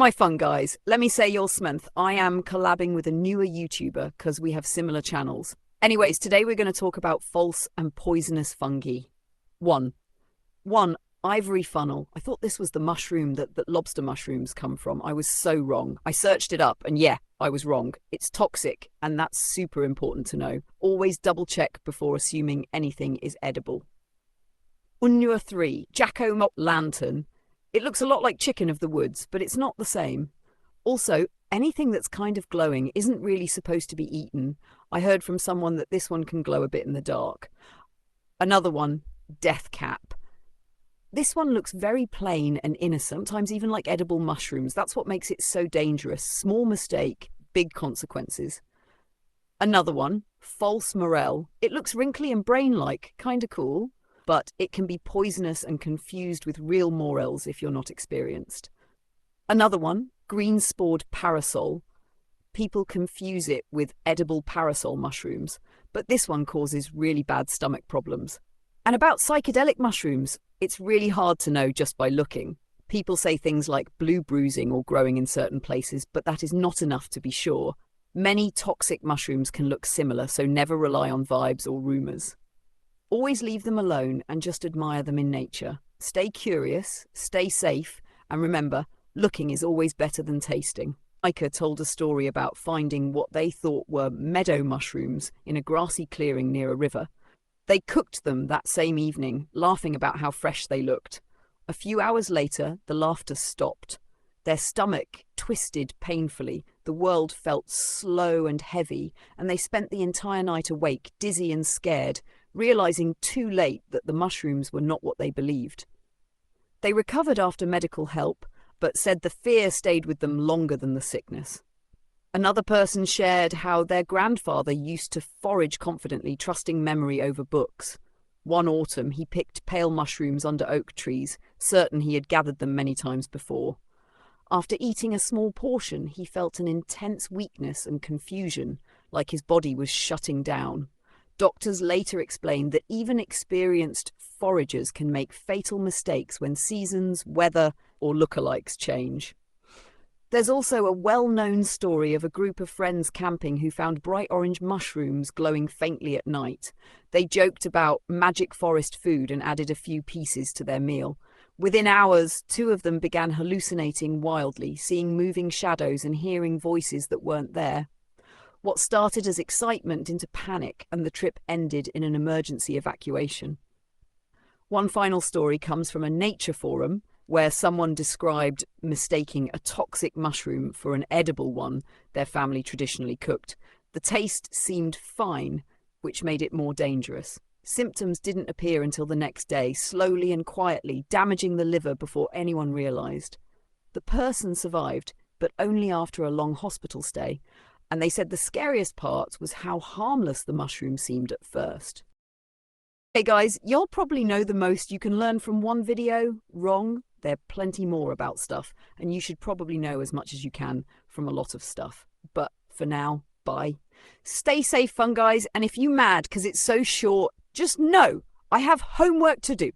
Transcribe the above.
My fun guys, let me say you're Smith. I am collabing with a newer YouTuber because we have similar channels. Anyways, today we're going to talk about false and poisonous fungi. One. One, ivory funnel. I thought this was the mushroom that lobster mushrooms come from. I was so wrong. I searched it up and yeah, I was wrong. It's toxic and that's super important to know. Always double check before assuming anything is edible. Unua 3, Jack-o' lantern. It looks a lot like chicken of the woods, but it's not the same. Also, anything that's kind of glowing isn't really supposed to be eaten. I heard from someone that this one can glow a bit in the dark. Another one, death cap. This one looks very plain and innocent, sometimes even like edible mushrooms. That's what makes it so dangerous. Small mistake, big consequences. Another one, false morel. It looks wrinkly and brain-like, kinda cool, but it can be poisonous and confused with real morels if you're not experienced. Another one, green-spored parasol. People confuse it with edible parasol mushrooms, but this one causes really bad stomach problems. And about psychedelic mushrooms, it's really hard to know just by looking. People say things like blue bruising or growing in certain places, but that is not enough to be sure. Many toxic mushrooms can look similar, so never rely on vibes or rumors. Always leave them alone and just admire them in nature. Stay curious, stay safe, and remember, looking is always better than tasting. Micah told a story about finding what they thought were meadow mushrooms in a grassy clearing near a river. They cooked them that same evening, laughing about how fresh they looked. A few hours later, the laughter stopped. Their stomach twisted painfully, the world felt slow and heavy, and they spent the entire night awake, dizzy and scared, realizing too late that the mushrooms were not what they believed. They recovered after medical help, but said the fear stayed with them longer than the sickness. Another person shared how their grandfather used to forage confidently, trusting memory over books. One autumn, he picked pale mushrooms under oak trees, certain he had gathered them many times before. After eating a small portion, he felt an intense weakness and confusion, like his body was shutting down. Doctors later explained that even experienced foragers can make fatal mistakes when seasons, weather, or lookalikes change. There's also a well-known story of a group of friends camping who found bright orange mushrooms glowing faintly at night. They joked about magic forest food and added a few pieces to their meal. Within hours, two of them began hallucinating wildly, seeing moving shadows and hearing voices that weren't there. What started as excitement into panic, and the trip ended in an emergency evacuation. One final story comes from a nature forum where someone described mistaking a toxic mushroom for an edible one their family traditionally cooked. The taste seemed fine, which made it more dangerous. Symptoms didn't appear until the next day, slowly and quietly, damaging the liver before anyone realized. The person survived, but only after a long hospital stay, and they said the scariest part was how harmless the mushroom seemed at first. Hey guys, you'll probably know the most you can learn from one video. Wrong. There are plenty more about stuff, and you should probably know as much as you can from a lot of stuff. But for now, bye. Stay safe, fun guys, and if you're mad because it's so short, just know I have homework to do.